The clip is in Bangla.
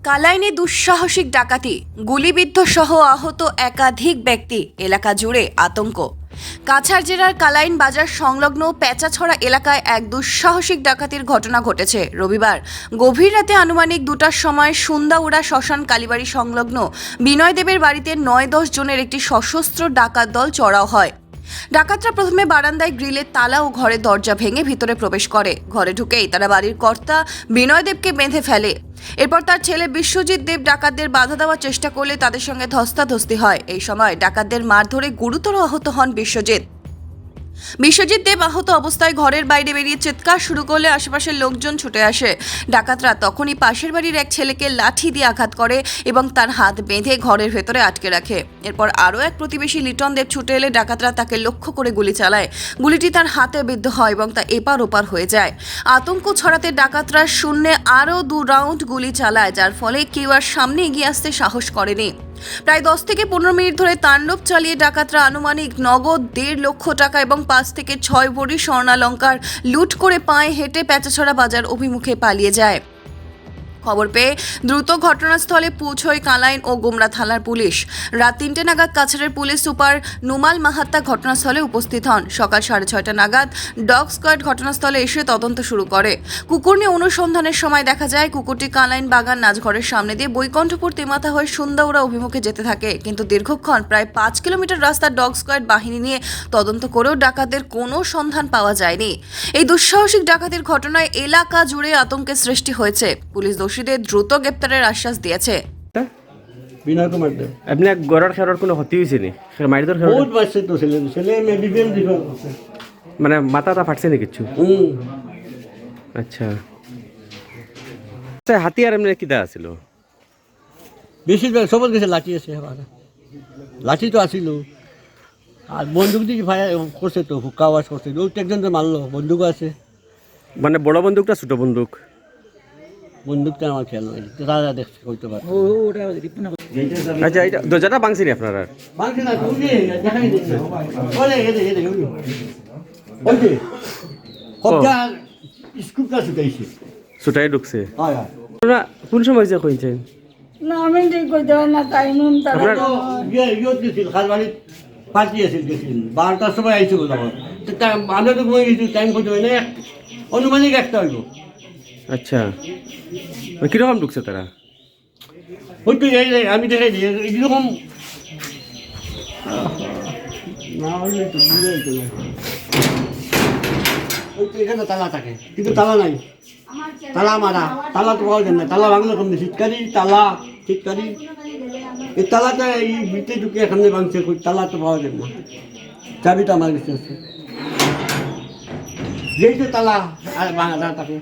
কালাইনে দুঃসাহসিক ডাকাতি, গুলিবিদ্ধ সহ আহত একাধিক ব্যক্তি, এলাকা জুড়ে আতঙ্ক। কাছাড় জেলার কালাইন বাজার সংলগ্ন পেঁচাছড়া এলাকায় এক দুঃসাহসিক ডাকাতির ঘটনা ঘটেছে রবিবার গভীর রাতে আনুমানিক 2টার সময় সুন্দাউড়া শ্মশান কালীবাড়ি সংলগ্ন বিনয় দেবের বাড়িতে 9-10 জনের একটি সশস্ত্র ডাকাত দল চড়াও হয়। ডাকাতরা প্রথমে বারান্দায় গ্রিলের তালা ও ঘরের দরজা ভেঙে ভিতরে প্রবেশ করে। ঘরে ঢুকেই তারা বাড়ির কর্তা বিনয় দেবকে বেঁধে ফেলে। এরপর তার ছেলে বিশ্বজিৎ দেব ডাকাতদের বাধা দেওয়ার চেষ্টা করলে তাদের সঙ্গে ধস্তাধস্তি হয়। এই সময় ডাকাতদের মারধরে গুরুতর আহত হন বিশ্বজিৎ দেব আহত অবস্থায় ঘরের বাইরে বেরিয়ে চিৎকার শুরু করলে আশেপাশের লোকজন ছুটে আসে। ডাকাতরা তখনই পাশের বাড়ির এক ছেলেকে লাঠি দিয়ে আঘাত করে এবং তার হাত বেঁধে ঘরের ভেতরে আটকে রাখে। এরপর আরও এক প্রতিবেশী লিটন দেব ছুটে এলে ডাকাতরা তাকে লক্ষ্য করে গুলি চালায়। গুলিটি তার হাতে বিদ্ধ হয় এবং তা এপার ওপার হয়ে যায়। আতঙ্ক ছড়াতে ডাকাতরা শূন্যে আরও 2 রাউন্ড গুলি চালায়, যার ফলে কেউ আর সামনে এগিয়ে আসতে সাহস করেনি। প্রায় 10 থেকে 15 মিনিট ধরে তাণ্ডব চালিয়ে ডাকাতরা আনুমানিক নগদ 1.5 লক্ষ টাকা এবং 5 থেকে 6 ভরি স্বর্ণালঙ্কার লুট করে পায়ে হেঁটে পেঁচাছড়া বাজার অভিমুখে পালিয়ে যায়। খবর পেয়ে দ্রুত ঘটনাস্থলে পৌঁছয় কালাইন ও গোমরা থানার পুলিশ। রাত 3টে নাগাদ কাছাড়ের পুলিশ সুপার নুমাল মাহাত্তা ঘটনাস্থলে উপস্থিত হন। সকাল 6:30 নাগাদ ডগ স্কোয়াড ঘটনাস্থলে এসে তদন্ত শুরু করে। কুকুর নিয়ে অনুসন্ধানের সময় দেখা যায় কুকুরটি কালাইন বাগান নাচঘরের সামনে দিয়ে বৈকণ্ঠপুর তেমাথা হয়ে সুন্দাউড়া অভিমুখে যেতে থাকে, কিন্তু দীর্ঘক্ষণ প্রায় 5 কিলোমিটার রাস্তা ডগ স্কোয়াড বাহিনী নিয়ে তদন্ত করেও ডাকাতদের কোনো সন্ধান পাওয়া যায়নি। এই দুঃসাহসিক ডাকাতির ঘটনায় এলাকা জুড়ে আতঙ্কের সৃষ্টি হয়েছে। পুলিশ দোষীদের দ্রুত গ্রেপ্তারের আশ্বাস দিয়েছে। বিনয় কুমার দেব আপনি গড়ার খেলার কোনো ক্ষতি হয়েছে নি? মারিদর খেলা বহুত বাচ্চা তো ছেলে মেডিকেল দিবে মানে মাথাটা ফাটছে নি কিছু? আচ্ছা আচ্ছা, হাতিয়ার এমনি কিটা আছিল? বেশিরভাগ সবত গেছে লাঠি আছে, লাঠি তো আসিল আর বন্দুক দিয়ে ভাই করছে তো হুক্কা আওয়াজ করছে, ওই একজন তো মারলো, বন্দুকও আছে। মানে বড় বন্দুকটা ছোট বন্দুক? বন্দুকটা আমার খেয়াল নয়, দাদা দেখছে হইতে পারে। আচ্ছা এটা দরজাটা ভাঙছি নি আপনার? আর ছুটাই ঢুকছে? আপনারা কোন সময় যে কইছেন? না আমি ঠিক কইতে পারি না, তাই নুন তারা আপনার ইয়ত গেছিল খালবাড়ির পার্টি আছিল, গেছিল 12টার সময় আইছিল তখন আমরা তো বই গেছি, টাইম করতে হয় না, অনুমানিক একটা হইব। আচ্ছা কিরকম ঢুকছে তারা? ওই তো আমি দেখাই দিই এইরকম না হইলে তো বুঝাই তো না। ওই তো এখানে তালা থাকে কিন্তু তালা নাই, তালা মারা, তালা তো পাওয়া যায় না, তালা ভাঙলো কমনি শীতকালি তালা, শীতকালি এই তালাটা এই ভিতরে ঢুকে এখানে ভাঙছে, তালা তো পাওয়া যায় না, চাবিটা আমার কাছে আছে, যেই তো তালা আর ভাঙা থাকে।